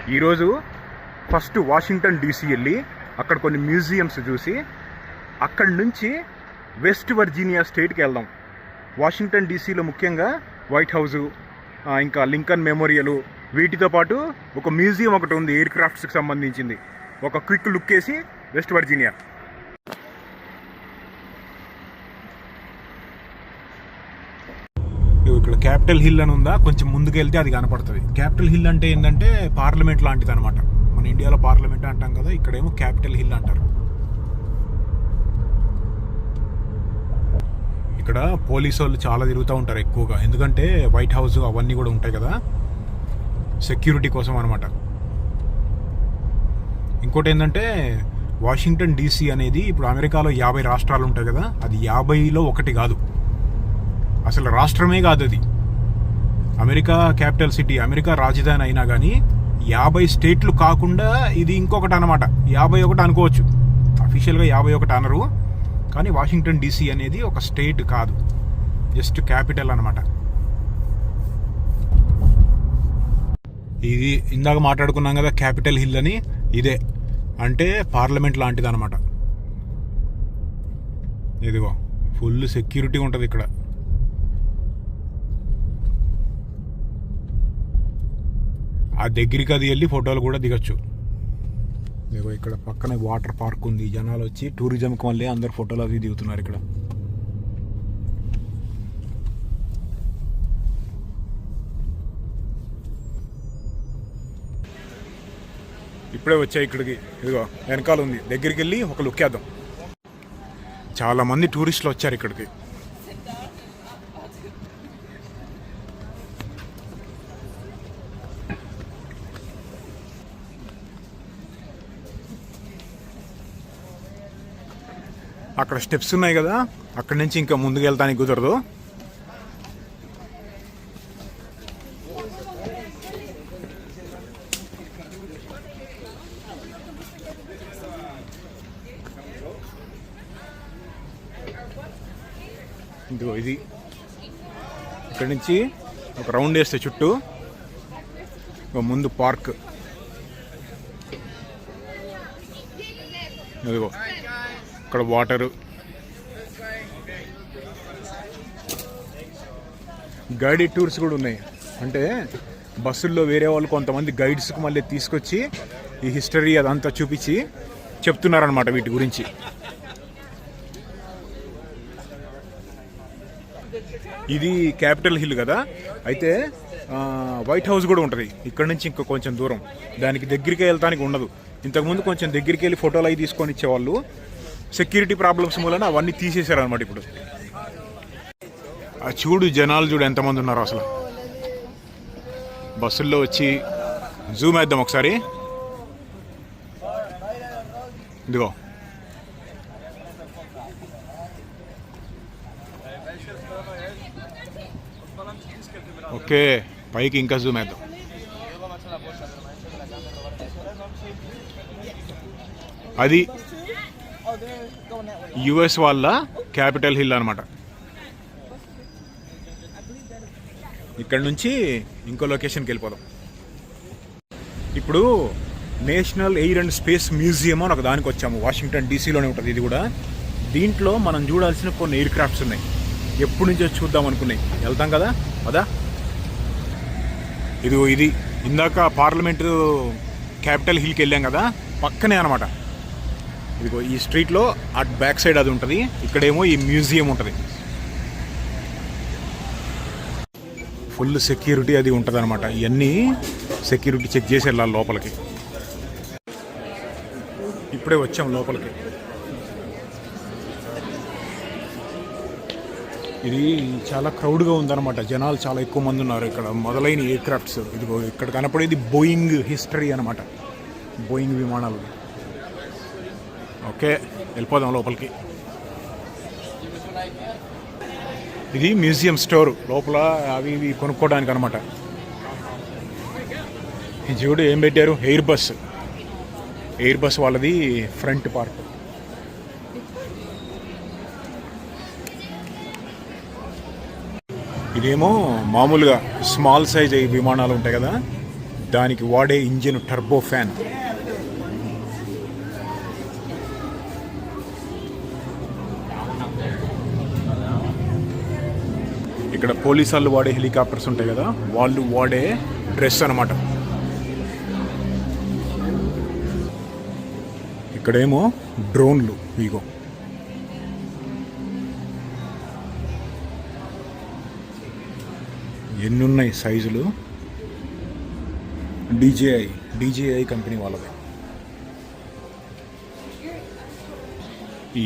ఈరోజు first Washington DC వెళ్ళి అక్కడ కొన్ని మ్యూజియంస్ చూసి అక్కడి నుంచి వెస్ట్ వర్జీనియా స్టేట్కి వెళ్దాం. వాషింగ్టన్ డీసీలో ముఖ్యంగా వైట్ హౌజు, ఇంకా లింకన్ మెమోరియల్, వీటితో పాటు ఒక మ్యూజియం ఒకటి ఉంది ఎయిర్ క్రాఫ్ట్స్కి సంబంధించింది. ఒక క్విక్ లుక్ వేసి వెస్ట్ వర్జీనియా. ఇక్కడ క్యాపిటల్ హిల్ అని ఉందా, కొంచెం ముందుకు వెళ్తే అది కనపడుతుంది. క్యాపిటల్ హిల్ అంటే ఏంటంటే పార్లమెంట్ లాంటిది అనమాట. మన ఇండియాలో పార్లమెంట్ అంటాం కదా, ఇక్కడేమో క్యాపిటల్ హిల్ అంటారు. ఇక్కడ పోలీసు వాళ్ళు చాలా తిరుగుతూ ఉంటారు ఎక్కువగా, ఎందుకంటే వైట్ హౌస్ అవన్నీ కూడా ఉంటాయి కదా, సెక్యూరిటీ కోసం అనమాట. ఇంకోటి ఏంటంటే వాషింగ్టన్ డీసీ అనేది ఇప్పుడు అమెరికాలో 50 రాష్ట్రాలు ఉంటాయి కదా, అది 50లో ఒకటి కాదు, అసలు రాష్ట్రమే కాదు అది. అమెరికా క్యాపిటల్ సిటీ, అమెరికా రాజధాని అయినా కానీ 50 స్టేట్లు కాకుండా ఇది ఇంకొకటి అనమాట. 51 అనుకోవచ్చు, అఫీషియల్గా 51 అనరు, కానీ వాషింగ్టన్ డీసీ అనేది ఒక స్టేట్ కాదు, జస్ట్ క్యాపిటల్ అనమాట. ఇది ఇందాక మాట్లాడుకున్నాం కదా క్యాపిటల్ హిల్ అని, ఇదే అంటే పార్లమెంట్ లాంటిది అనమాట. ఇదిగో ఫుల్ సెక్యూరిటీ ఉంటుంది ఇక్కడ. ఆ దగ్గరికి అది వెళ్ళి ఫోటోలు కూడా దిగచ్చు. ఇదిగో ఇక్కడ పక్కనే వాటర్ పార్క్ ఉంది, జనాలు వచ్చి టూరిజంకి మళ్ళీ అందరు ఫోటోలు అవి దిగుతున్నారు ఇక్కడ. ఇప్పుడే వచ్చాయి ఇక్కడికి, ఇదిగో వెనకాల ఉంది, దగ్గరికి వెళ్ళి ఒక లుక్ వేద్దాం. చాలా మంది టూరిస్టులు వచ్చారు ఇక్కడికి. అక్కడ స్టెప్స్ ఉన్నాయి కదా, అక్కడి నుంచి ఇంకా ముందుకు వెళ్తానికి కుదరదు. ఇదిగో ఇది ఇక్కడి నుంచి ఒక రౌండ్ వేస్తే చుట్టూ ముందు పార్క్. ఇదిగో ఇక్కడ వాటరు, గైడెడ్ టూర్స్ కూడా ఉన్నాయి. అంటే బస్సుల్లో వేరే వాళ్ళు కొంతమంది గైడ్స్కి మళ్ళీ తీసుకొచ్చి ఈ హిస్టరీ అదంతా చూపించి చెప్తున్నారనమాట వీటి గురించి. ఇది క్యాపిటల్ హిల్ కదా, అయితే వైట్ హౌస్ కూడా ఉంటుంది ఇక్కడ నుంచి ఇంకా కొంచెం దూరం. దానికి దగ్గరికి వెళ్తానికి ఉండదు. ఇంతకుముందు కొంచెం దగ్గరికి వెళ్ళి ఫోటోలు అవి తీసుకొని ఇచ్చేవాళ్ళు. సెక్యూరిటీ ప్రాబ్లమ్స్ మూలన అవన్నీ తీసేశారనమాట ఇప్పుడు. చూడు జనాలు చూడు ఎంతమంది ఉన్నారు అసలు. బస్సుల్లో వచ్చి జూమ్ వేద్దాం ఒకసారి. ఇదిగో ఓకే, పైకి ఇంకా జూమ్ వేద్దాం. అది యుఎస్ వాళ్ళ క్యాపిటల్ హిల్ అనమాట. ఇక్కడ నుంచి ఇంకో లొకేషన్కి వెళ్ళిపోదాం. ఇప్పుడు national air and space museum అని ఒక దానికి వచ్చాము. వాషింగ్టన్ డీసీలోనే ఉంటుంది ఇది కూడా. దీంట్లో మనం చూడాల్సిన కొన్ని ఎయిర్ క్రాఫ్ట్స్ ఉన్నాయి, ఎప్పటి నుంచో చూద్దాం అనుకున్నాయి. వెళ్తాం కదా అదా. ఇది ఇందాక పార్లమెంటు క్యాపిటల్ హిల్కి వెళ్ళాం కదా, పక్కనే అనమాట. ఇదిగో ఈ స్ట్రీట్లో అటు బ్యాక్ సైడ్ అది ఉంటుంది, ఇక్కడేమో ఈ మ్యూజియం ఉంటుంది. ఫుల్ సెక్యూరిటీ అది ఉంటుంది అనమాట. ఇవన్నీ సెక్యూరిటీ చెక్ చేసి వెళ్ళాలి లోపలికి. ఇప్పుడే వచ్చాం లోపలికి. ఇది చాలా క్రౌడ్గా ఉందన్నమాట, జనాలు చాలా ఎక్కువ మంది ఉన్నారు ఇక్కడ. మొదలైన ఎయిర్ క్రాఫ్ట్స్ ఇదిగో ఇక్కడ కనపడేది బోయింగ్ హిస్టరీ అనమాట, బోయింగ్ విమానాలు. ఓకే, వెళ్ళిపోదాం లోపలికి. ఇది మ్యూజియం స్టోర్, లోపల అవి ఇవి కొనుక్కోవడానికి అనమాట. ఈ చూడు ఏం పెట్టారు, ఎయిర్ బస్ వాళ్ళది ఫ్రంట్ పార్ట్. ఇదేమో మామూలుగా స్మాల్ సైజ్ విమానాలు ఉంటాయి కదా, దానికి వాడే ఇంజిన్ టర్బో ఫ్యాన్. ఇక్కడ పోలీసు వాళ్ళు వాడే హెలికాప్టర్స్ ఉంటాయి కదా, వాళ్ళు వాడే డ్రెస్ అన్నమాట. ఇక్కడేమో డ్రోన్లు. ఇగో ఎన్నున్నాయి సైజులు. డీజేఐ కంపెనీ వాళ్ళది.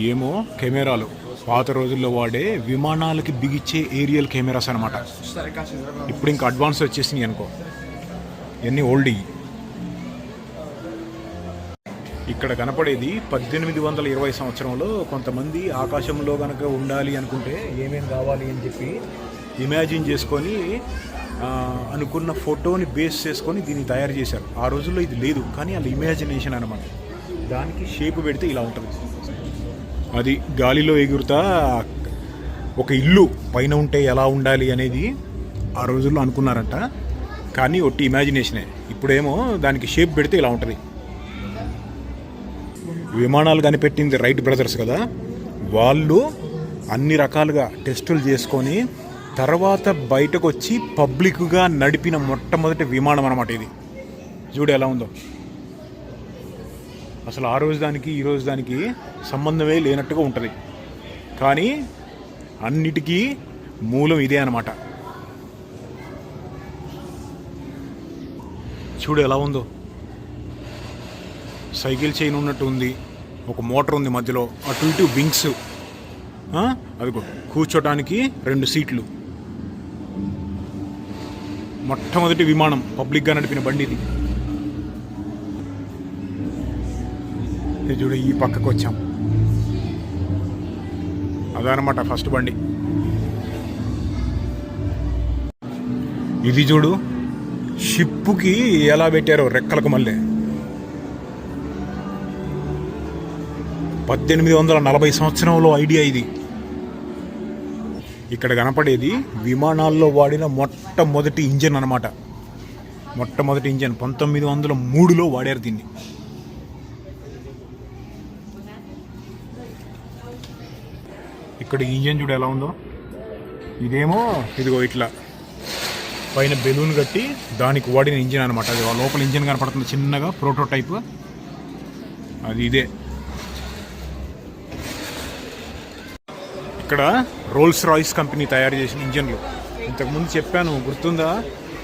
ఏమో కెమెరాలు పాత రోజుల్లో వాడే విమానాలకి బిగించే ఏరియల్ కెమెరాస్ అనమాట. ఇప్పుడు ఇంకా అడ్వాన్స్ వచ్చేసినాయి అనుకో, ఇవన్నీ ఓల్డ్. ఇక్కడ కనపడేది 1820 సంవత్సరంలో కొంతమంది ఆకాశంలో కనుక ఉండాలి అనుకుంటే ఏమేమి కావాలి అని చెప్పి ఇమాజిన్ చేసుకొని అనుకున్న ఫోటోని బేస్ చేసుకొని దీన్ని తయారు చేశారు. ఆ రోజుల్లో ఇది లేదు, కానీ వాళ్ళ ఇమాజినేషన్ అనమాట. దానికి షేప్ పెడితే ఇలా ఉంటుంది. అది గాలిలో ఎగురుతా ఒక ఇల్లు పైన ఉంటే ఎలా ఉండాలి అనేది ఆ రోజుల్లో అనుకున్నారంట, కానీ ఒట్టి ఇమాజినేషనే. ఇప్పుడేమో దానికి షేప్ పెడితే ఇలా ఉంటుంది. విమానాలు కనిపెట్టింది రైట్ బ్రదర్స్ కదా, వాళ్ళు అన్ని రకాలుగా టెస్టులు చేసుకొని తర్వాత బయటకు వచ్చి పబ్లిక్గా నడిపిన మొట్టమొదటి విమానం అన్నమాట ఇది. చూడు ఎలా ఉందో. అసలు ఆ రోజు దానికి ఈ రోజు దానికి సంబంధమే లేనట్టుగా ఉంటుంది, కానీ అన్నిటికీ మూలం ఇదే అన్నమాట. చూడు ఎలా ఉందో. సైకిల్ చైన్ ఉన్నట్టు ఉంది, ఒక మోటార్ ఉంది మధ్యలో, అటు ఇటు వింగ్స్, అదిగో కూర్చోటానికి 2 సీట్లు. మొట్టమొదటి విమానం పబ్లిక్గా నడిపిన బండి ఇది. చూడు ఈ పక్కకు వచ్చాం, అదనమాట ఫస్ట్ బండి. ఇది చూడు షిప్పుకి ఎలా పెట్టారో రెక్కలకు మళ్ళీ. 1840 సంవత్సరంలో ఐడియా ఇది. ఇక్కడ కనపడేది విమానాల్లో వాడిన మొట్టమొదటి ఇంజన్ అన్నమాట. మొట్టమొదటి ఇంజన్ 1903లో వాడారు దీన్ని. ఇక్కడ ఇంజన్ చూడు ఎలా ఉందో. ఇదేమో ఇదిగో ఇట్లా పైన బెలూన్ కట్టి దానికి వాడిన ఇంజిన్ అనమాట. అది లోపల ఇంజిన్ కనపడుతుంది చిన్నగా, ప్రోటోటైప్ అది ఇదే. ఇక్కడ రోల్స్ రాయిస్ కంపెనీ తయారు చేసిన ఇంజన్లు. ఇంతకుముందు చెప్పాను గుర్తుందా,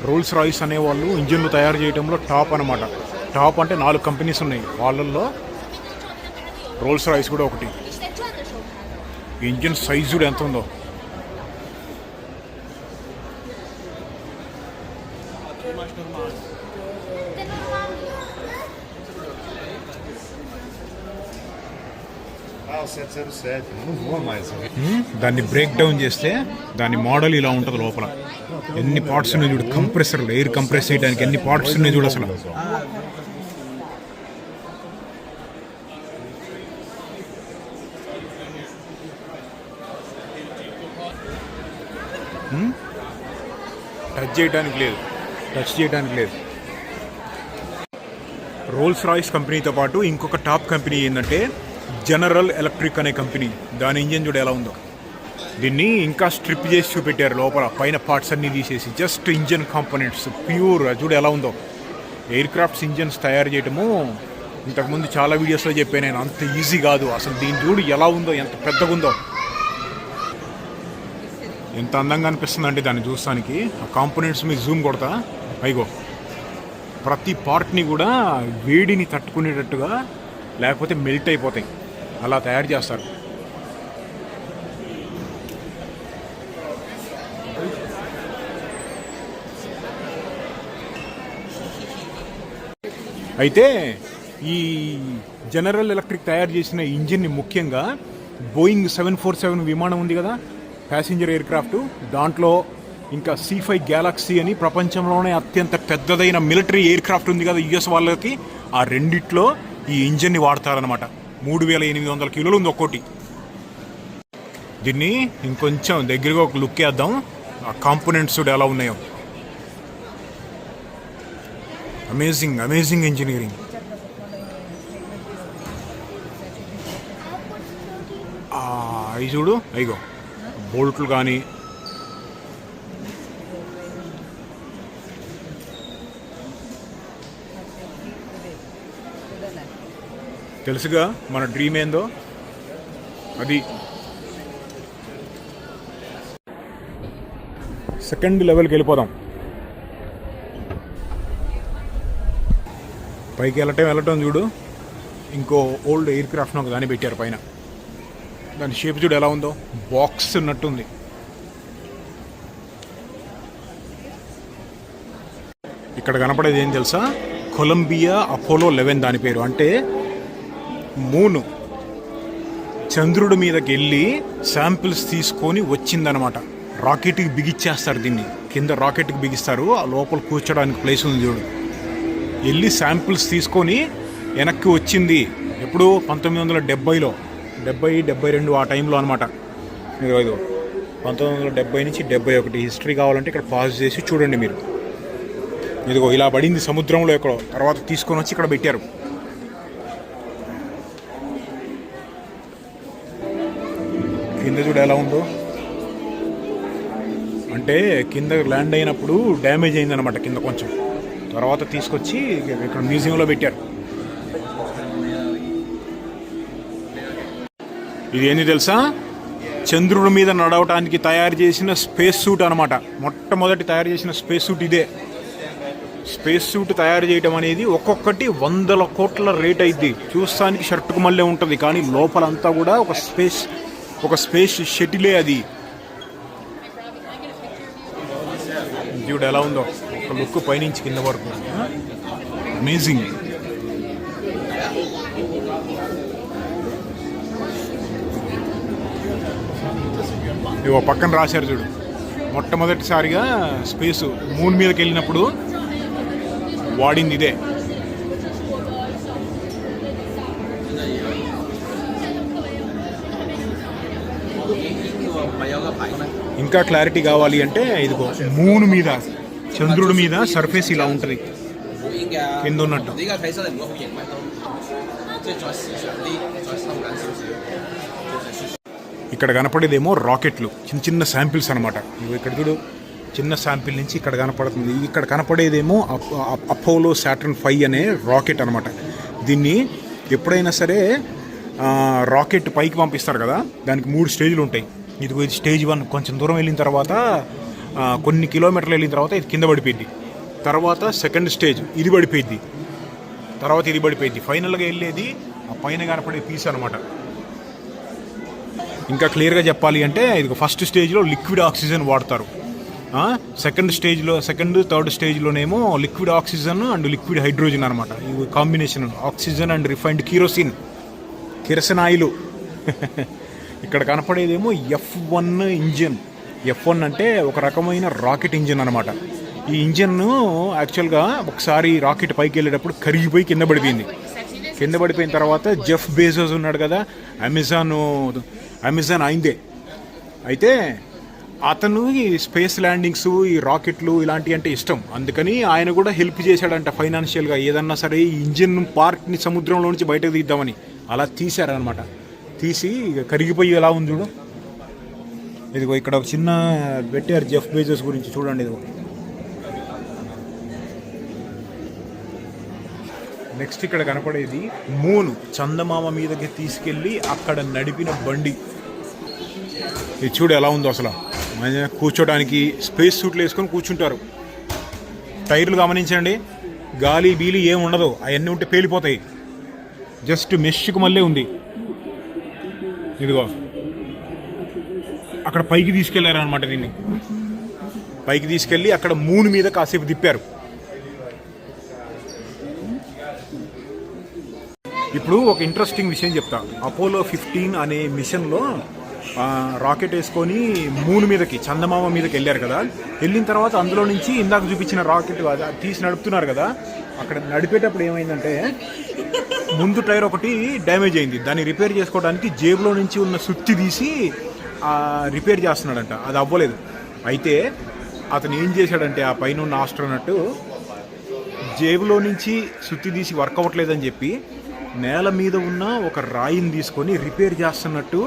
రోల్స్ రాయిస్ అనేవాళ్ళు ఇంజన్లు తయారు చేయడంలో టాప్ అనమాట. టాప్ అంటే 4 కంపెనీస్ ఉన్నాయి, వాళ్ళల్లో రోల్స్ రాయిస్ కూడా ఒకటి. ఇంజిన్ సైజు కూడా ఎంత ఉందో. దాన్ని బ్రేక్ డౌన్ చేస్తే దాని మోడల్ ఇలా ఉంటుంది. లోపల ఎన్ని పార్ట్స్ ఉన్నాయి చూడు. కంప్రెసర్, ఎయిర్ కంప్రెస్ చేయడానికి ఎన్ని పార్ట్స్ ఉన్నాయి చూడు అసలు. టచ్ చేయడానికి లేదు. రోల్స్ రాయిస్ కంపెనీతో పాటు ఇంకొక టాప్ కంపెనీ ఏంటంటే జనరల్ ఎలక్ట్రిక్ అనే కంపెనీ. దాని ఇంజన్ చూడు ఎలా ఉందో. దీన్ని ఇంకా స్ట్రిప్ చేసి చూపెట్టారు లోపల, పైన పార్ట్స్ అన్నీ తీసేసి జస్ట్ ఇంజన్ కాంపోనెంట్స్ ప్యూర్. చూడు ఎలా ఉందో. ఎయిర్ క్రాఫ్ట్స్ ఇంజన్స్ తయారు చేయటము ఇంతకుముందు చాలా వీడియోస్లో చెప్పాను నేను, అంత ఈజీ కాదు అసలు. దీని చూడు ఎలా ఉందో, ఎంత పెద్దగా ఉందో, ఎంత అందంగా అనిపిస్తుంది అంటే దాన్ని చూస్తానికి. ఆ కాంపోనెంట్స్ మీద జూమ్ కొడతా, అయిగో ప్రతి పార్ట్ని కూడా వేడిని తట్టుకునేటట్టుగా, లేకపోతే మెల్ట్ అయిపోతాయి, అలా తయారు చేస్తారు. అయితే ఈ జనరల్ ఎలక్ట్రిక్ తయారు చేసిన ఇంజిన్ని ముఖ్యంగా బోయింగ్ 747 విమానం ఉంది కదా, ప్యాసింజర్ ఎయిర్ క్రాఫ్ట్, దాంట్లో ఇంకా C5 గ్యాలక్సీ అని ప్రపంచంలోనే అత్యంత పెద్దదైన మిలిటరీ ఎయిర్ క్రాఫ్ట్ ఉంది కదా US వాళ్ళకి, ఆ రెండిట్లో ఈ ఇంజన్ని వాడతారనమాట. 3800 కిలోలు ఉంది ఒక్కోటి. దీన్ని ఇంకొంచెం దగ్గరగా ఒక లుక్ వేద్దాం, ఆ కాంపోనెంట్స్ ఎలా ఉన్నాయో. Amazing engineering. అవి చూడు, అయ్యో బోల్ట్లు కానీ తెలుసుగా మన డ్రీమ్ ఏందో అది. సెకండ్ లెవెల్కి వెళ్ళిపోదాం. పైకి వెళ్ళటం చూడు, ఇంకో ఓల్డ్ ఎయిర్ క్రాఫ్ట్ ఒక దాన్ని పెట్టారు పైన. దాని షేప్ చూడు ఎలా ఉందో, బాక్స్ ఉన్నట్టుంది. ఇక్కడ కనపడేది ఏం తెలుసా, కొలంబియా అపోలో 11 దాని పేరు. అంటే మూను చంద్రుడి మీదకి వెళ్ళి శాంపిల్స్ తీసుకొని వచ్చిందనమాట. రాకెట్కి బిగిచ్చేస్తారు దీన్ని, కింద రాకెట్కి బిగిస్తారు, ఆ లోపల కూర్చోడానికి ప్లేస్ ఉంది చూడు. వెళ్ళి శాంపిల్స్ తీసుకొని వెనక్కి వచ్చింది ఎప్పుడు 1970లో, 72 ఆ టైంలో అనమాట. ఇదిగో 1970 నుంచి 71 హిస్టరీ కావాలంటే ఇక్కడ పాజ్ చేసి చూడండి మీరు. ఇదిగో ఇలా పడింది సముద్రంలో ఎక్కడో, తర్వాత తీసుకొని వచ్చి ఇక్కడ పెట్టారు. కింద చూడు ఎలా ఉందో. అంటే కింద ల్యాండ్ అయినప్పుడు డ్యామేజ్ అయిందనమాట కింద కొంచెం, తర్వాత తీసుకొచ్చి ఇక్కడ మ్యూజియంలో పెట్టారు. ఇది ఏంది తెలుసా, చంద్రుడి మీద నడవటానికి తయారు చేసిన స్పేస్ సూట్ అనమాట. మొట్టమొదటి తయారు చేసిన స్పేస్ సూట్ ఇదే. స్పేస్ సూట్ తయారు చేయడం అనేది ఒక్కొక్కటి 100 కోట్ల రేట్ అయింది. చూస్తానికి షర్టుకు మళ్ళీ ఉంటుంది, కానీ లోపలంతా కూడా ఒక స్పేస్ షటిలే అది. చూడు ఎలా ఉందో, ఒక లుక్ పైనుంచి కింద వరకు అమేజింగ్. ఇవో పక్కన రాశారు చూడు, మొట్టమొదటిసారిగా స్పేస్ మూన్ మీదకి వెళ్ళినప్పుడు వాడింది ఇదే. ఇంకా క్లారిటీ కావాలి అంటే ఇదిగో మూన్ మీద చంద్రుడి మీద సర్ఫేస్ ఇలా ఉంటుంది కింద ఉన్నట్టు. ఇక్కడ కనపడేదేమో రాకెట్లు, చిన్న శాంపిల్స్ అనమాట. ఇక్కడ చూడు, చిన్న శాంపిల్ నుంచి ఇక్కడ కనపడుతుంది. ఇక్కడ కనపడేదేమో అపోలో సాటర్న్ 5 అనే రాకెట్ అనమాట. దీన్ని ఎప్పుడైనా సరే రాకెట్ పైకి పంపిస్తారు కదా, దానికి 3 స్టేజ్లు ఉంటాయి. ఇది స్టేజ్ 1, కొంచెం దూరం వెళ్ళిన తర్వాత కొన్ని కిలోమీటర్లు వెళ్ళిన తర్వాత ఇది కింద పడిపోయింది. తర్వాత సెకండ్ స్టేజ్ ఇది పడిపోయింది, తర్వాత ఇది పడిపోయింది. ఫైనల్గా వెళ్ళేది ఆ పైన కనపడే పీస్ అనమాట. ఇంకా క్లియర్గా చెప్పాలి అంటే ఇది ఫస్ట్ స్టేజ్లో లిక్విడ్ ఆక్సిజన్ వాడతారు. సెకండ్ థర్డ్ స్టేజ్లోనేమో liquid oxygen and liquid hydrogen అనమాట. ఇవి combination oxygen and refined kerosene oil. ఇక్కడ కనపడేదేమో F1 ఇంజిన్. F1 అంటే ఒక రకమైన రాకెట్ ఇంజిన్ అనమాట. ఈ ఇంజిన్ యాక్చువల్గా ఒకసారి రాకెట్ పైకి వెళ్ళేటప్పుడు కరిగిపోయి కింద పడిపోయింది. కింద పడిపోయిన తర్వాత జెఫ్ బేజోస్ ఉన్నాడు కదా, అమెజాన్ అయిందే. అయితే అతను ఈ స్పేస్ ల్యాండింగ్స్, ఈ రాకెట్లు ఇలాంటివి అంటే ఇష్టం. అందుకని ఆయన కూడా హెల్ప్ చేశాడంట ఫైనాన్షియల్గా. ఏదన్నా సరే ఈ ఇంజిన్ పార్ట్ని సముద్రంలో నుంచి బయటకు తీద్దామని అలా తీశారనమాట. తీసి కరిగిపోయి ఎలా ఉంది చూడు. ఇదిగో ఇక్కడ ఒక చిన్న పెట్టారు జెఫ్ బేజోస్ గురించి, చూడండి. ఇదిగో నెక్స్ట్ ఇక్కడ కనపడేది మూన్, చందమామ మీదకి తీసుకెళ్ళి అక్కడ నడిపిన బండి. ఇది చూడు ఎలా ఉందో అసలు. కూర్చోడానికి స్పేస్ సూట్లు వేసుకొని కూర్చుంటారు. టైర్లు గమనించండి, గాలి బీలి ఏం ఉండదు, అవన్నీ ఉంటే పేలిపోతాయి. జస్ట్ మెష్కు మళ్ళీ ఉంది. ఇదిగో అక్కడ పైకి తీసుకెళ్లారనమాట. దీన్ని పైకి తీసుకెళ్ళి అక్కడ మూన్ మీద కాసేపు తిప్పారు. ఇప్పుడు ఒక ఇంట్రెస్టింగ్ విషయం చెప్తా. అపోలో 15 అనే మిషన్లో రాకెట్ వేసుకొని మూన్ మీదకి, చందమామ మీదకి వెళ్ళారు కదా. వెళ్ళిన తర్వాత అందులో నుంచి ఇందాక చూపించిన రాకెట్ తీసి నడుపుతున్నారు కదా, అక్కడ నడిపేటప్పుడు ఏమైందంటే ముందు టైర్ ఒకటి డ్యామేజ్ అయింది. దాన్ని రిపేర్ చేసుకోవడానికి జేబులో నుంచి ఉన్న సుత్తి తీసి రిపేర్ చేస్తున్నాడంట. అది అవ్వలేదు. అయితే అతను ఏం చేశాడంటే ఆ పైన ఉన్న ఆస్ట్రోనట్ జేబులో నుంచి సుత్తి తీసి వర్క్ అవ్వట్లేదని చెప్పి నేల మీద ఉన్న ఒక రాయిని తీసుకొని రిపేర్ చేస్తున్నట్టు,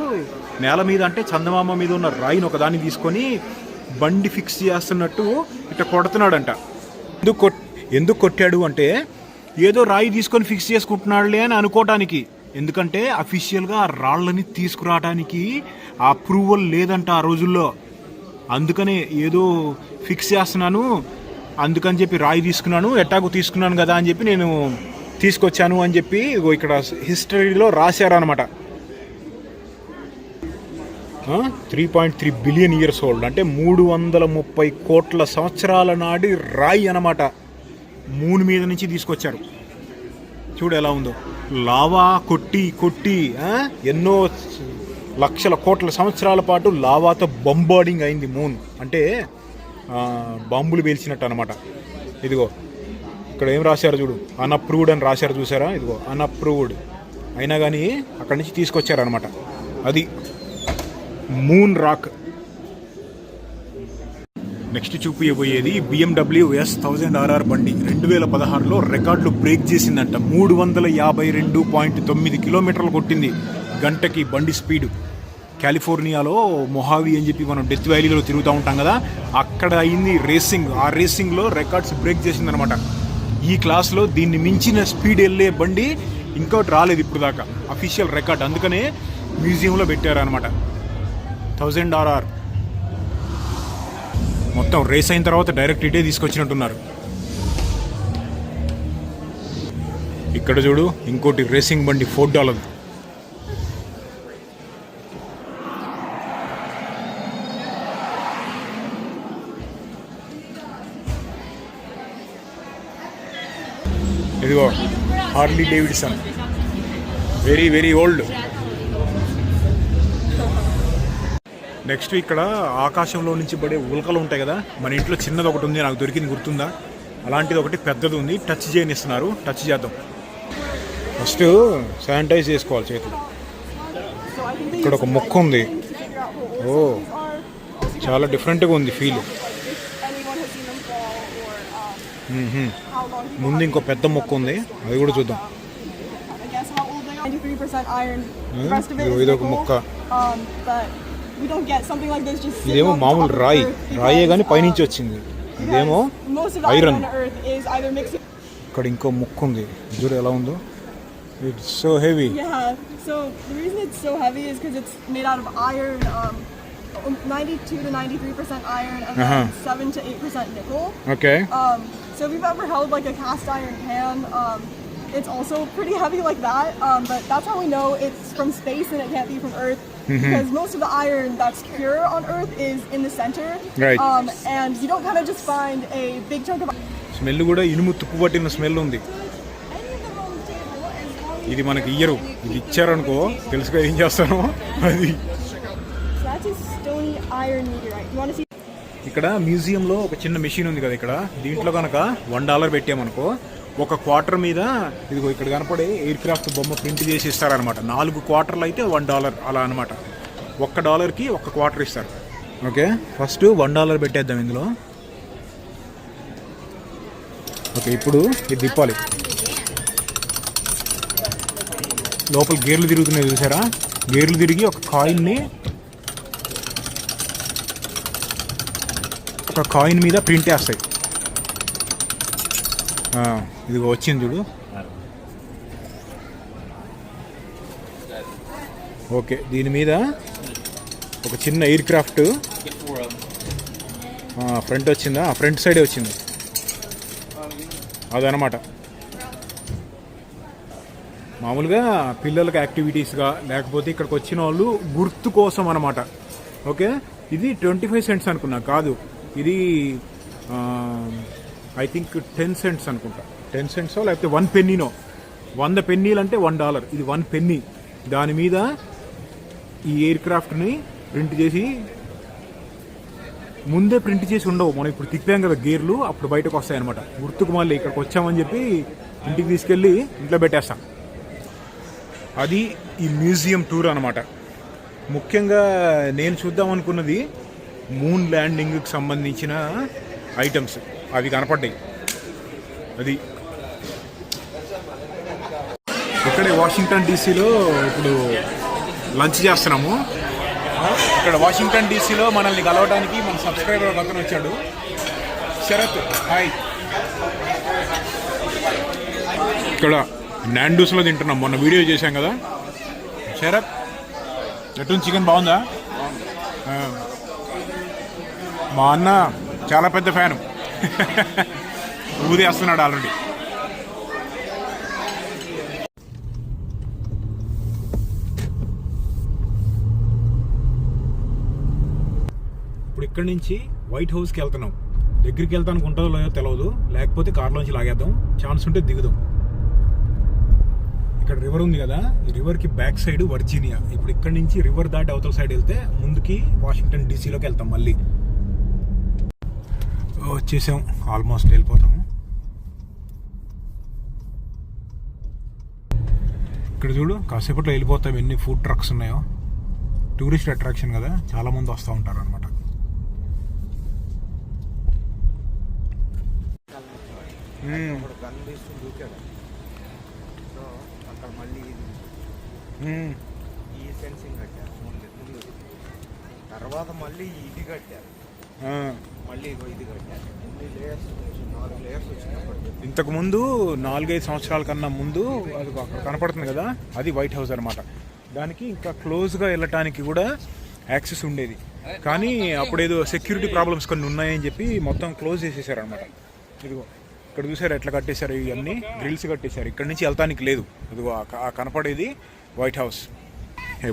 నేల మీద అంటే చందమామ మీద ఉన్న రాయిని ఒకదాన్ని తీసుకొని బండి ఫిక్స్ చేస్తున్నట్టు ఇట్లా కొడుతున్నాడంట. ఎందుకు కొట్టాడు అంటే ఏదో రాయి తీసుకొని ఫిక్స్ చేసుకుంటున్నాడులే అని అనుకోవటానికి. ఎందుకంటే అఫీషియల్గా ఆ రాళ్ళని తీసుకురావడానికి ఆ అప్రూవల్ లేదంట ఆ రోజుల్లో. అందుకనే ఏదో ఫిక్స్ చేస్తున్నాను, అందుకని చెప్పి రాయి తీసుకున్నాను, ఎట్టాగో తీసుకున్నాను కదా అని చెప్పి నేను తీసుకొచ్చాను అని చెప్పి ఇక్కడ హిస్టరీలో రాశారనమాట. 3.3 బిలియన్ ఇయర్స్ ఓల్డ్ అంటే 330 కోట్ల సంవత్సరాల నాటి రాయి అనమాట. మూన్ మీద నుంచి తీసుకొచ్చారు. చూడు ఎలా ఉందో, లావా కొట్టి ఎన్నో లక్షల కోట్ల సంవత్సరాల పాటు లావాతో బంబార్డింగ్ అయింది మూన్. అంటే బాంబులు పేల్చినట్టు అనమాట. ఇదిగో ఇక్కడ ఏం రాశారు చూడు, అన్అప్రూవ్డ్ అని రాశారు చూసారా, ఇదిగో అన్అప్రూవ్డ్ అయినా కానీ అక్కడి నుంచి తీసుకొచ్చారనమాట. అది మూన్ రాక్. నెక్స్ట్ చూపించబోయేది BMW S1000RR బండి 2016లో రికార్డులు బ్రేక్ చేసిందంట. 352.9 కిలోమీటర్లు కొట్టింది గంటకి బండి స్పీడు. కాలిఫోర్నియాలో మొహావి అని చెప్పి మనం డెత్ వ్యాలీలో తిరుగుతూ ఉంటాం కదా, అక్కడ అయింది రేసింగ్. ఆ రేసింగ్లో రికార్డ్స్ బ్రేక్ చేసిందనమాట. ఈ క్లాస్లో దీన్ని మించిన స్పీడ్ వెళ్ళే బండి ఇంకోటి రాలేదు ఇప్పుడు దాకా, అఫీషియల్ రికార్డ్. అందుకనే మ్యూజియంలో పెట్టారనమాట 1000RR. మొత్తం రేస్ అయిన తర్వాత డైరెక్ట్ ఇటే తీసుకొచ్చినట్టున్నారు. ఇక్కడ చూడు ఇంకోటి రేసింగ్ బండి $4. ఇదిగో Harley Davidson, very very old. Next ఇక్కడ ఆకాశంలో నుంచి పడే ఉల్కలు ఉంటాయి కదా, మన ఇంట్లో చిన్నది ఒకటి ఉంది, నాకు దొరికింది గుర్తుందా, అలాంటిది ఒకటి పెద్దది ఉంది. టచ్ చేయనిస్తున్నారు, టచ్ చేద్దాం. ఫస్ట్ శానిటైజ్ చేసుకోవాలి చేతులు. ఇక్కడ ఒక మొక్క ఉంది, ఓ చాలా డిఫరెంట్గా ఉంది ఫీల్. ముందు ఇంకో పెద్ద మొక్క ఉంది, అది కూడా చూద్దాం. ఇదొక మొక్క, ఇదేమో మామూలు రాయే కానీ పైనుంచి వచ్చింది. ఇదేమో ఐరన్. ఇక్కడ ఇంకో మొక్క ఉంది, చూడు ఎలా ఉందో. It's so heavy. So the reason it's so heavy is because it's made out of iron, 92 to 93% iron, and then 7 to 8% nickel. Okay. So if you've ever held like a cast iron pan, it's also pretty heavy like that. But that's how we know it's from space and it can't be from Earth, because most of the iron that's pure on Earth is in the center. Right. And you don't kind of just find a big chunk of. Smell కూడా ఇనుము తుప్పు పట్టిన smell ఉంది. ఇది మనకి ఇయ్యరు, ఇది ఇచ్చారనుకో తెలుసుగా ఏం చేస్తాను. అది ఇక్కడ మ్యూజియంలో ఒక చిన్న మెషిన్ ఉంది కదా, ఇక్కడ దీంట్లో కనుక $1 పెట్టామనుకో, ఒక క్వార్టర్ మీద ఇదిగో ఇక్కడ కనపడే ఎయిర్ క్రాఫ్ట్ బొమ్మ ప్రింట్ చేసి ఇస్తారనమాట. 4 క్వార్టర్లు అయితే $1 అలా అనమాట. $1కి 1 క్వార్టర్ ఇస్తారు. ఓకే, ఫస్ట్ $1 పెట్టేద్దాం ఇందులో. ఓకే, ఇప్పుడు ఇది తిప్పాలి. లోపల గేర్లు తిరుగుతున్నాయి చూసారా, గేర్లు తిరిగి ఒక కాయిన్ మీద ప్రింట్ వేస్తాయి. ఇదిగో వచ్చింది చూడు. ఓకే, దీని మీద ఒక చిన్న ఎయిర్ క్రాఫ్ట్ ఫ్రంట్ వచ్చిందా, ఫ్రంట్ సైడే వచ్చింది అదనమాట. మామూలుగా పిల్లలకి యాక్టివిటీస్గా, లేకపోతే ఇక్కడికి వచ్చిన వాళ్ళు గుర్తు కోసం అనమాట. ఓకే, ఇది 25 cents అనుకున్నా, కాదు ఇది ఐ థింక్ 10 cents అనుకుంటా. 10 cents లేకపోతే 1 penny. 100 pennies అంటే $1. ఇది 1 penny. దాని మీద ఈ ఎయిర్ క్రాఫ్ట్ని ప్రింట్ చేసి, ముందే ప్రింట్ చేసి ఉండవు, మనం ఇప్పుడు తిప్పాం కదా గేర్లు, అప్పుడు బయటకు వస్తాయన్నమాట. గుర్తుకు మళ్ళీ ఇక్కడికి వచ్చామని చెప్పి ఇంటికి తీసుకెళ్ళి ఇంట్లో పెట్టేస్తాం. అది ఈ మ్యూజియం టూర్ అనమాట. ముఖ్యంగా నేను చూద్దాం అనుకున్నది మూన్ ల్యాండింగ్కి సంబంధించిన ఐటమ్స్, అవి కనపడ్డాయి. అది ఇక్కడే వాషింగ్టన్ డీసీలో ఇప్పుడు లంచ్ చేస్తున్నాము. ఇక్కడ వాషింగ్టన్ డీసీలో మనల్ని కలవడానికి మన సబ్స్క్రైబర్ ఒక అతను వచ్చాడు. శరత్, హాయ్. ఇక్కడ నాండూస్లో తింటున్నాం, మొన్న వీడియో చేశాం కదా. శరత్, ఎటు చికెన్ బాగుందా? మా అన్న చాలా పెద్ద ఫ్యాను, ఊదేస్తున్నాడు ఆల్రెడీ. ఇప్పుడు ఇక్కడి నుంచి వైట్ హౌస్కి వెళ్తున్నాం. దగ్గరికి వెళ్తానికి ఉంటుందో లేదో తెలియదు, లేకపోతే కార్లోంచి లాగేద్దాం, ఛాన్స్ ఉంటే దిగుదాం. ఇక్కడ రివర్ ఉంది కదా, ఈ రివర్కి బ్యాక్ సైడ్ వర్జీనియా. ఇప్పుడు ఇక్కడి నుంచి రివర్ దాటి అవతల సైడ్ వెళ్తే ముందుకి వాషింగ్టన్ డీసీలోకి వెళ్తాం. మళ్ళీ వచ్చేసాం, ఆల్మోస్ట్ వెళ్ళిపోతాము. ఇక్కడ చూడు, కాసేపట్లో వెళ్ళిపోతాం. ఎన్ని ఫుడ్ ట్రక్స్ ఉన్నాయో. టూరిస్ట్ అట్రాక్షన్ కదా, చాలా మంది వస్తూ ఉంటారు అనమాట. ఈ ఫెన్సింగ్ కట్టారు ముందు, తర్వాత మళ్ళీ ఇది కట్టారు, మళ్ళీ ఇది కట్టారు. 4 లేయర్స్ వచ్చినప్పుడు. ఇంతకు ముందు 4-5 సంవత్సరాల కన్నా ముందు అది అక్కడ కనపడుతుంది కదా, అది వైట్ హౌస్ అనమాట. దానికి ఇంకా క్లోజ్గా వెళ్ళటానికి కూడా యాక్సెస్ ఉండేది, కానీ అప్పుడేదో సెక్యూరిటీ ప్రాబ్లమ్స్ కొన్ని ఉన్నాయని చెప్పి మొత్తం క్లోజ్ చేసేసారు అనమాట. ఇదిగో ఇక్కడ చూసారు ఎట్లా కట్టేశారు, ఇవన్నీ గ్రిల్స్ కట్టేశారు. ఇక్కడ నుంచి వెళ్తానికి లేదు. ఇదిగో ఆ కనపడేది వైట్ హౌస్.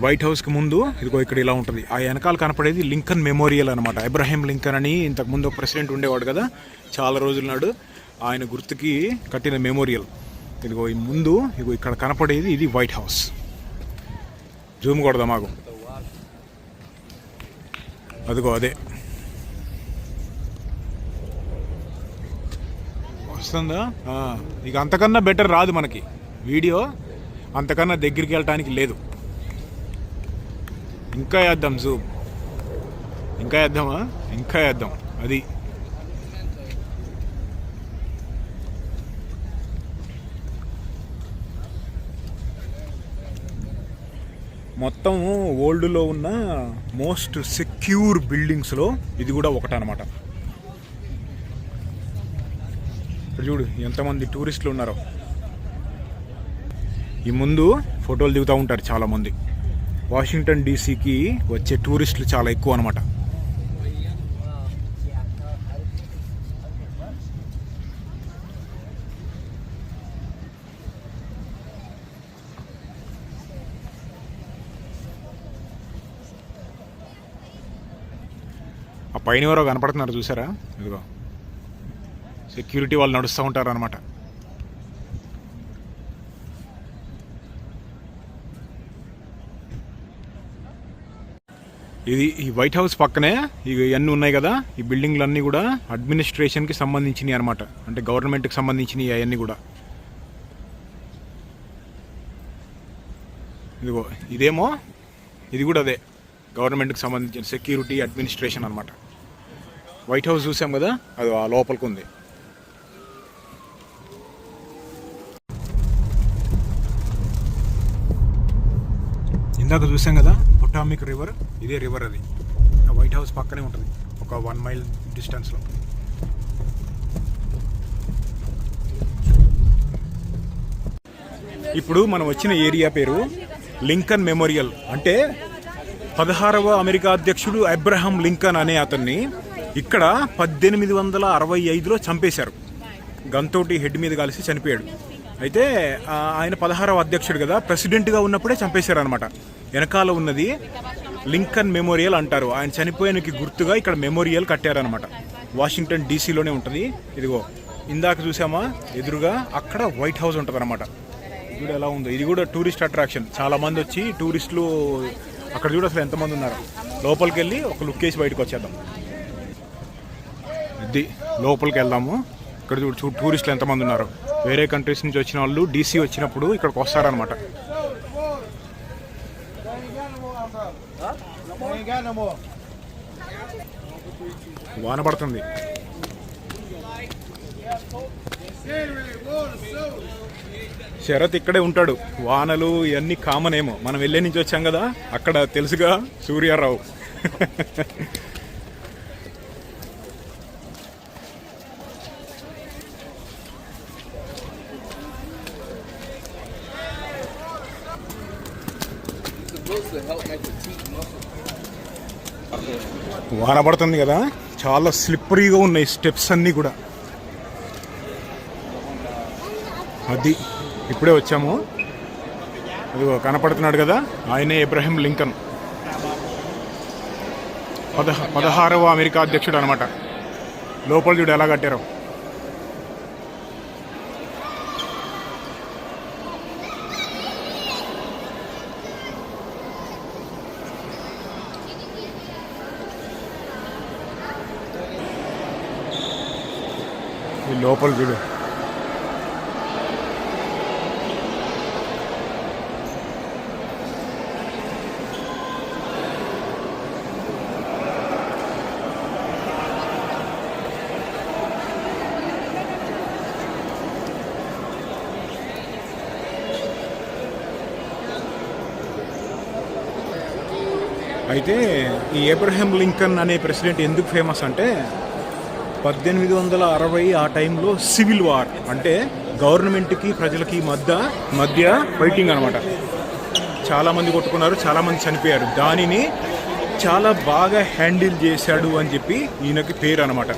వైట్ హౌస్కి ముందు ఇదిగో ఇక్కడ ఇలా ఉంటుంది. ఆ వెనకాల కనపడేది లింకన్ మెమోరియల్ అనమాట. అబ్రహాం లింకన్ అని ఇంతకుముందు ఒక ప్రెసిడెంట్ ఉండేవాడు కదా, చాలా రోజుల నాడు. ఆయన గుర్తుకి కట్టిన మెమోరియల్. ఇదిగో ఈ ముందు ఇదిగో ఇక్కడ కనపడేది ఇది వైట్ హౌస్. జూమ్ కొడదా మాకు, అదిగో అదే వస్తుందా. ఇక అంతకన్నా బెటర్ రాదు మనకి వీడియో, అంతకన్నా దగ్గరికి వెళ్ళటానికి లేదు. ఇంకా వేద్దాం జూమ్, ఇంకా వేద్దామా, ఇంకా వేద్దాం. అది మొత్తం ఓల్డ్లో ఉన్న మోస్ట్ సెక్యూర్ బిల్డింగ్స్లో ఇది కూడా ఒకటనమాట. ఇక్కడ చూడు ఎంతమంది టూరిస్టులు ఉన్నారో. ఈ ముందు ఫోటోలు దిగుతూ ఉంటారు చాలామంది. వాషింగ్టన్ డీసీకి వచ్చే టూరిస్టులు చాలా ఎక్కువ అనమాట. ఆ పైన ఎవరో కనపడుతున్నారు చూసారా, ఇదిగో సెక్యూరిటీ వాళ్ళు నడుస్తూ ఉంటారు అనమాట. ఇది ఈ వైట్ హౌస్ పక్కనే ఇవన్నీ ఉన్నాయి కదా, ఈ బిల్డింగ్లన్నీ కూడా అడ్మినిస్ట్రేషన్కి సంబంధించినవి అనమాట. అంటే గవర్నమెంట్కి సంబంధించినవి అవన్నీ కూడా. ఇదిగో ఇదేమో, ఇది కూడా అదే గవర్నమెంట్కి సంబంధించిన సెక్యూరిటీ అడ్మినిస్ట్రేషన్ అనమాట. వైట్ హౌస్ చూసాం కదా, అది ఆ లోపలికి ఉంది. ఇందాక చూసాం కదా పొటామిక్ రివర్, ఇదే రివర్. అది వైట్ హౌస్ పక్కనే ఉంటుంది, ఒక 1 మైల్ డిస్టెన్స్లో. ఇప్పుడు మనం వచ్చిన ఏరియా పేరు లింకన్ మెమోరియల్. అంటే 16వ అమెరికా అధ్యక్షుడు అబ్రహాం లింకన్ అనే అతన్ని ఇక్కడ 1865లో చంపేశారు. గన్తోటి హెడ్ మీద కలిసి చనిపోయాడు. అయితే ఆయన 16వ అధ్యక్షుడు కదా, ప్రెసిడెంట్గా ఉన్నప్పుడే చంపేశారు అనమాట. వెనకాల ఉన్నది లింకన్ మెమోరియల్ అంటారు. ఆయన చనిపోయానికి గుర్తుగా ఇక్కడ మెమోరియల్ కట్టారనమాట. వాషింగ్టన్ డీసీలోనే ఉంటుంది. ఇదిగో ఇందాక చూసామా ఎదురుగా, అక్కడ వైట్ హౌస్ ఉంటుంది అనమాట. చూడు ఎలా ఉందో. ఇది కూడా టూరిస్ట్ అట్రాక్షన్. చాలా మంది వచ్చి టూరిస్టులు అక్కడ చూడు అసలు ఎంతమంది ఉన్నారు. లోపలికి వెళ్ళి ఒక లుక్ వేసి బయటకు వచ్చేద్దాం. ఇది లోపలికి వెళ్దాము. ఇక్కడ చూడు టూరిస్టులు ఎంతమంది ఉన్నారు. వేరే కంట్రీస్ నుంచి వచ్చిన వాళ్ళు డీసీ వచ్చినప్పుడు ఇక్కడికి వస్తారనమాట. వాన పడుతుంది. శరత్ ఇక్కడే ఉంటాడు. వానలు ఇవన్నీ కామన్ ఏమో, మనం వెళ్ళే నుంచి వచ్చాం కదా, అక్కడ తెలుసుగా సూర్యారావు. వాన పడుతుంది కదా, చాలా స్లిప్పరీగా ఉన్నాయి స్టెప్స్ అన్నీ కూడా. అది ఇప్పుడే వచ్చాము. అదిగో కనపడుతున్నాడు కదా, ఆయనే అబ్రహం లింకన్, 16వ అమెరికా అధ్యక్షుడు అనమాట. లోపల చూడు ఎలా కట్టారో. లోపల చూడు. అయితే ఈ అబ్రహం లింకన్ అనే ప్రెసిడెంట్ ఎందుకు ఫేమస్ అంటే 1860 ఆ టైంలో సివిల్ వార్, అంటే గవర్నమెంట్కి ప్రజలకి మధ్య ఫైటింగ్ అనమాట. చాలామంది కొట్టుకున్నారు, చాలామంది చనిపోయారు. దానిని చాలా బాగా హ్యాండిల్ చేశాడు అని చెప్పి ఈయనకి పేరు అనమాట.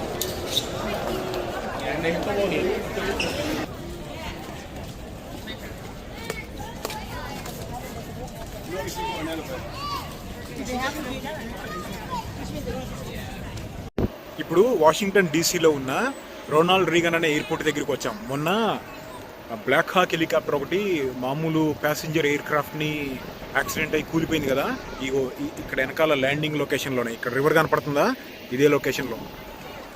ఇప్పుడు వాషింగ్టన్ డీసీలో ఉన్న రొనాల్డ్ రీగన్ అనే ఎయిర్పోర్ట్ దగ్గరికి వచ్చాం. మొన్న బ్లాక్ హాక్ హెలికాప్టర్ ఒకటి మామూలు ప్యాసింజర్ ఎయిర్ క్రాఫ్ట్ని యాక్సిడెంట్ అయ్యి కూలిపోయింది కదా. ఇగో ఇక్కడ వెనకాల ల్యాండింగ్ లొకేషన్లోనే, ఇక్కడ రివర్ కనపడుతుందా, ఇదే లొకేషన్లో.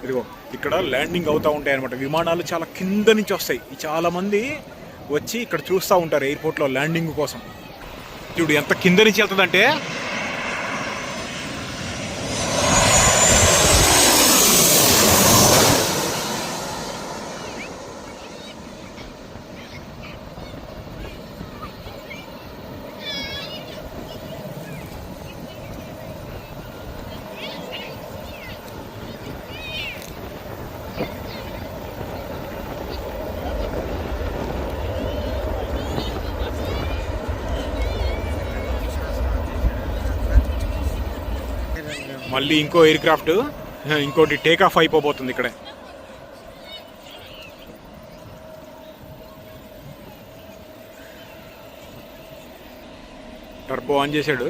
ఇదిగో ఇక్కడ ల్యాండింగ్ అవుతూ ఉంటాయి అనమాట. విమానాలు చాలా కింద నుంచి వస్తాయి. చాలామంది వచ్చి ఇక్కడ చూస్తూ ఉంటారు ఎయిర్పోర్ట్లో ల్యాండింగ్ కోసం. చూడు ఎంత కింద నుంచి వెళ్తుందంటే, మళ్ళీ ఇంకో ఎయిర్ క్రాఫ్ట్ ఇంకోటి టేక్ ఆఫ్ అయిపోబోతుంది ఇక్కడే. టర్బో ఆన్ చేశాడు.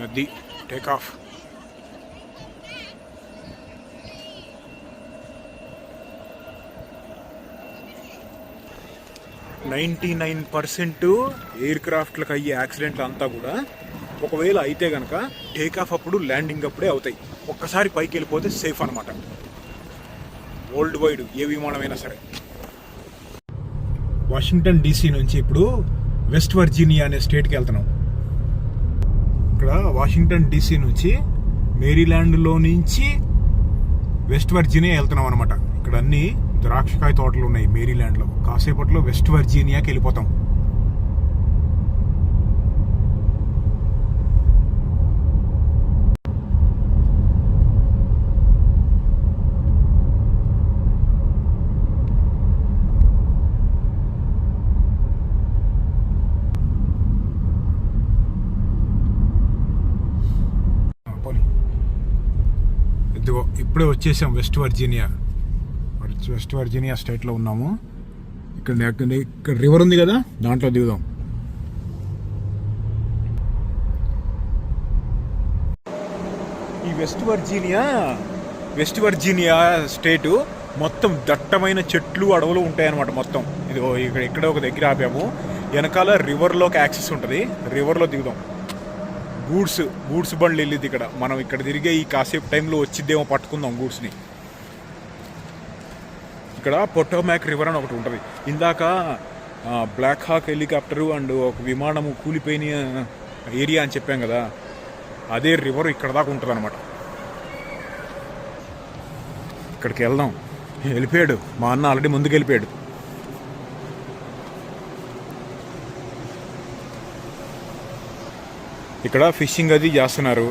అది టేక్ ఆఫ్. %99 ఎయిర్ క్రాఫ్ట్లకు అయ్యే యాక్సిడెంట్లు అంతా కూడా ఒకవేళ అయితే కనుక టేక్ ఆఫ్ అప్పుడు, ల్యాండింగ్ అప్పుడే అవుతాయి. ఒక్కసారి పైకి వెళ్ళిపోతే సేఫ్ అనమాట, వరల్డ్ వైడ్ ఏ విమానమైనా సరే. వాషింగ్టన్ డీసీ నుంచి ఇప్పుడు వెస్ట్ వర్జీనియా అనే స్టేట్కి వెళ్తున్నాం. ఇక్కడ వాషింగ్టన్ డీసీ నుంచి మేరీల్యాండ్లో నుంచి వెస్ట్ వర్జీనియా వెళ్తున్నాం అనమాట. ఇక్కడ అన్ని ద్రాక్షకాయ తోటలు ఉన్నాయి మేరీల్యాండ్లో. కాసేపట్లో వెస్ట్ వర్జీనియాకి వెళ్ళిపోతాం. ఇదిగో ఇప్పుడే వచ్చేసాం వెస్ట్ వర్జీనియా స్టేట్లో ఉన్నాము. ఇక్కడ రివర్ ఉంది కదా, దాంట్లో దిగుదాం. ఈ వెస్ట్ వర్జీనియా స్టేటు మొత్తం దట్టమైన చెట్లు, అడవులు ఉంటాయన్నమాట మొత్తం. ఇదిగో ఇక్కడ ఒక దగ్గర ఆపాము. వెనకాల రివర్లోకి యాక్సెస్ ఉంటుంది, రివర్లో దిగుదాం. గూడ్స్ బండ్లు వెళ్ళింది ఇక్కడ. మనం ఇక్కడ తిరిగే ఈ కాసేపు టైంలో వచ్చిద్దేమో పట్టుకుందాం గూడ్స్ని. ఇక్కడ పొటోమాక్ రివర్ అని ఒకటి ఉంటుంది. ఇందాక బ్లాక్ హాక్ హెలికాప్టరు అండ్ ఒక విమానము కూలిపోయిన ఏరియా అని చెప్పాం కదా, అదే రివర్ ఇక్కడ దాకా ఉంటుంది అనమాట. ఇక్కడికి వెళ్దాం. వెళ్ళిపోయాడు మా అన్న, ఆల్రెడీ ముందుకు వెళ్ళిపోయాడు. ఇక్కడ ఫిషింగ్ అది చేస్తున్నారు.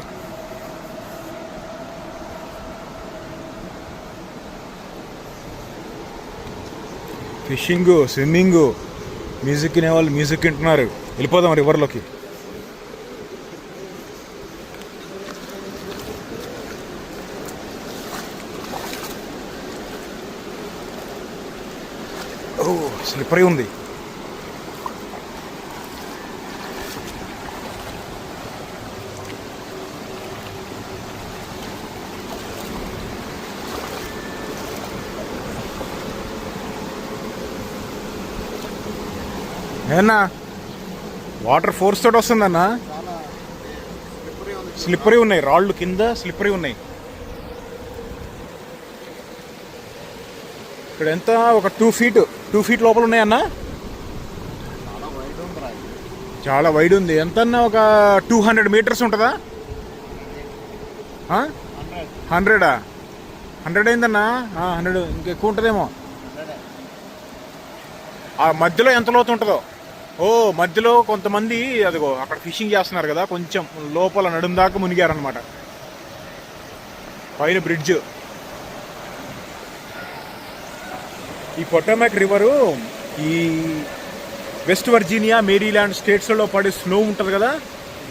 ఫిషింగ్, స్విమ్మింగ్, మ్యూజిక్ వినే వాళ్ళు మ్యూజిక్ వింటున్నారు. వెళ్ళిపోదాం రివర్లోకి. ఓ స్లిప్పరీ ఉంది. ఏనా వాటర్ ఫోర్స్ తోటి వస్తుందన్నా. స్లిప్పరీ ఉన్నాయి, రాళ్ళు కింద స్లిప్పరీ ఉన్నాయి. ఇక్కడ ఎంత ఒక 2 feet లోపల ఉన్నాయన్నా. చాలా వైడ్ ఉంది. ఎంతన్నా ఒక 200 meters ఉంటుందా? 100 అయిందన్నా. 100 ఇంకెక్కువ ఉంటుందేమో. ఆ మధ్యలో ఎంత లోతు ఉంటుందో. ఓ మధ్యలో కొంతమంది అదిగో అక్కడ ఫిషింగ్ చేస్తున్నారు కదా, కొంచెం లోపల నడుం దాకా మునిగారనమాట. పైన బ్రిడ్జ్. ఈ పొటోమాక్ రివరు ఈ వెస్ట్ వర్జీనియా, మేరీల్యాండ్ స్టేట్స్లో పడే స్నో ఉంటుంది కదా,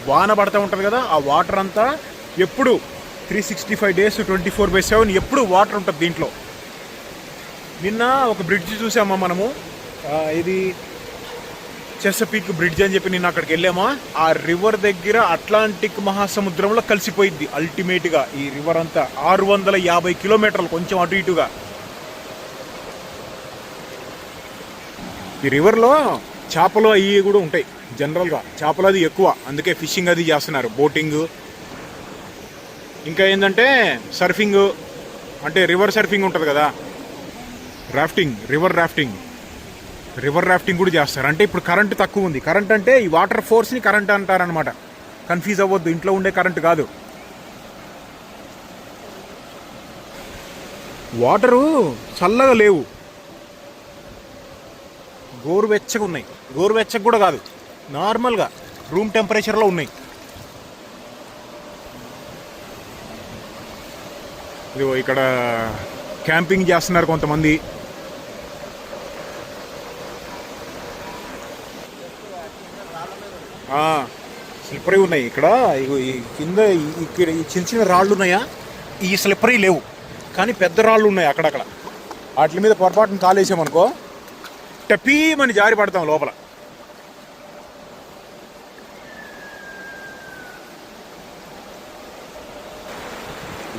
వాన పడుతూ ఉంటుంది కదా, ఆ వాటర్ అంతా ఎప్పుడు 365 days 24/7 ఎప్పుడు వాటర్ ఉంటుంది దీంట్లో. నిన్న ఒక బ్రిడ్జ్ చూసామా మనము, ఇది చెసపీక్ బ్రిడ్జ్ అని చెప్పి. నిన్న అక్కడికి వెళ్ళామా, ఆ రివర్ దగ్గర అట్లాంటిక్ మహాసముద్రంలో కలిసిపోయింది అల్టిమేట్గా ఈ రివర్ అంతా. 650 kilometers, కొంచెం అటు ఇటుగా. ఈ రివర్లో చేపలు అవి కూడా ఉంటాయి. జనరల్గా చేపలు అది ఎక్కువ, అందుకే ఫిషింగ్ అది చేస్తున్నారు, బోటింగ్. ఇంకా ఏంటంటే సర్ఫింగ్, అంటే రివర్ సర్ఫింగ్ ఉంటుంది కదా, రాఫ్టింగ్, రివర్ రాఫ్టింగ్ కూడా చేస్తారు. అంటే ఇప్పుడు కరెంట్ తక్కువ ఉంది. కరెంట్ అంటే ఈ వాటర్ ఫోర్స్ని కరెంట్ అంటారనమాట. కన్ఫ్యూజ్ అవ్వద్దు, ఇంట్లో ఉండే కరెంట్ కాదు. వాటరు చల్లగా లేవు, గోరువెచ్చగా ఉన్నాయి. గోరువెచ్చగా కూడా కాదు, నార్మల్గా రూమ్ టెంపరేచర్లో ఉన్నాయి. ఇదిగో ఇక్కడ క్యాంపింగ్ చేస్తున్నారు కొంతమంది. స్లిప్పరీ ఉన్నాయి ఇక్కడ. ఈ కింద ఇక్కడ ఈ చిన్న చిన్న రాళ్ళు ఉన్నాయా, ఈ స్లిప్పరీ లేవు, కానీ పెద్ద రాళ్ళు ఉన్నాయి అక్కడక్కడ. వాటి మీద పొరపాటును కాలేసామనుకో టపీమని జారి పడతాం లోపల.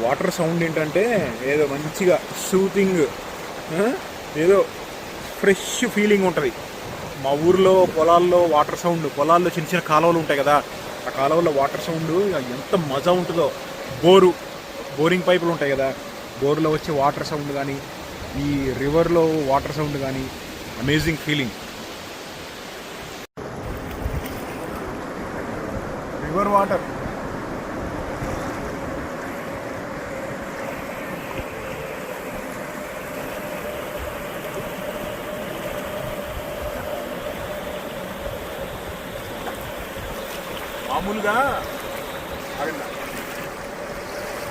వాటర్ సౌండ్ ఏంటంటే ఏదో మంచిగా సూతింగ్, ఏదో ఫ్రెష్ ఫీలింగ్ ఉంటుంది. మా ఊర్లో పొలాల్లో వాటర్ సౌండ్, పొలాల్లో చిన్న చిన్న కాలువలు ఉంటాయి కదా, ఆ కాలువలో వాటర్ సౌండ్ ఎంత మజా ఉంటుందో. బోరింగ్ పైపులు ఉంటాయి కదా, బోర్లో వచ్చే వాటర్ సౌండ్ కానీ, ఈ రివర్లో వాటర్ సౌండ్ కానీ, అమేజింగ్ ఫీలింగ్. River water.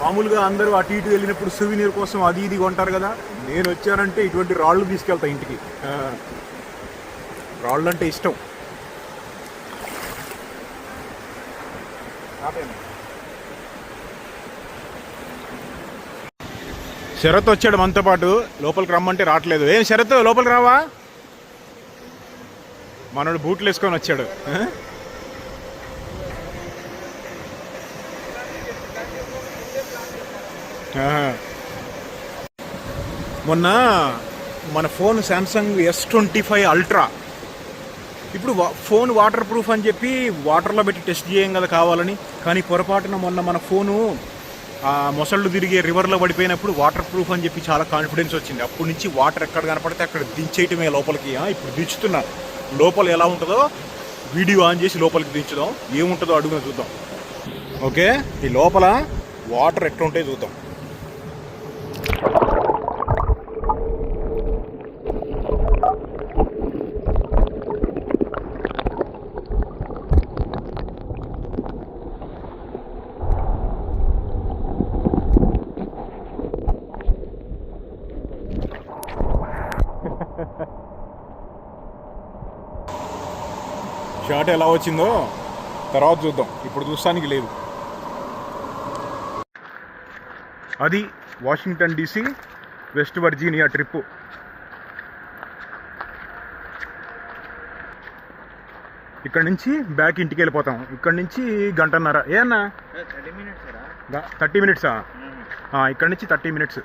మామూలుగా అందరూ అటు ఇటు వెళ్ళినప్పుడు సువీనీర్ కోసం అది ఇది కొంటారు కదా. నేను వచ్చానంటే ఇటువంటి రాళ్ళు తీసుకెళ్తా ఇంటికి. రాళ్ళు అంటే ఇష్టం. శరత్ వచ్చాడు మనతో పాటు. లోపలికి రమ్మంటే రావట్లేదు. ఏం శరత్, లోపలికి రావా? మనోడు బూట్లు వేసుకొని వచ్చాడు. మొన్న మన ఫోన్ శాంసంగ్ S25 Ultra ఇప్పుడు ఫోన్ వాటర్ ప్రూఫ్ అని చెప్పి వాటర్లో పెట్టి టెస్ట్ చేయం కదా కావాలని, కానీ పొరపాటున మొన్న మన ఫోను మొసళ్ళు తిరిగే రివర్లో పడిపోయినప్పుడు వాటర్ ప్రూఫ్ అని చెప్పి చాలా కాన్ఫిడెన్స్ వచ్చింది. అప్పటి నుంచి వాటర్ ఎక్కడ కనపడితే అక్కడ దించేయటమే లోపలికి. ఇప్పుడు దించుతున్నా, లోపల ఎలా ఉంటుందో వీడియో ఆన్ చేసి లోపలికి దించుదాం, ఏముంటుందో అడుగున చూద్దాం. ఓకే, ఈ లోపల వాటర్ ఎట్లా ఉంటాయో చూద్దాం. షాట్ ఎలా వచ్చిందో తర్వాత చూద్దాం, ఇప్పుడు చూస్తానికి లేదు. అది Washington DC west Virginia trip. ఇక్కడ నుంచి బ్యాక్ ఇంటికి వెళ్ళిపోతాం. ఇక్కడ నుంచి గంటన్నర. ఏ అన్నా 30 మినిట్సా? ఇక్కడ నుంచి 30 మినిట్స్.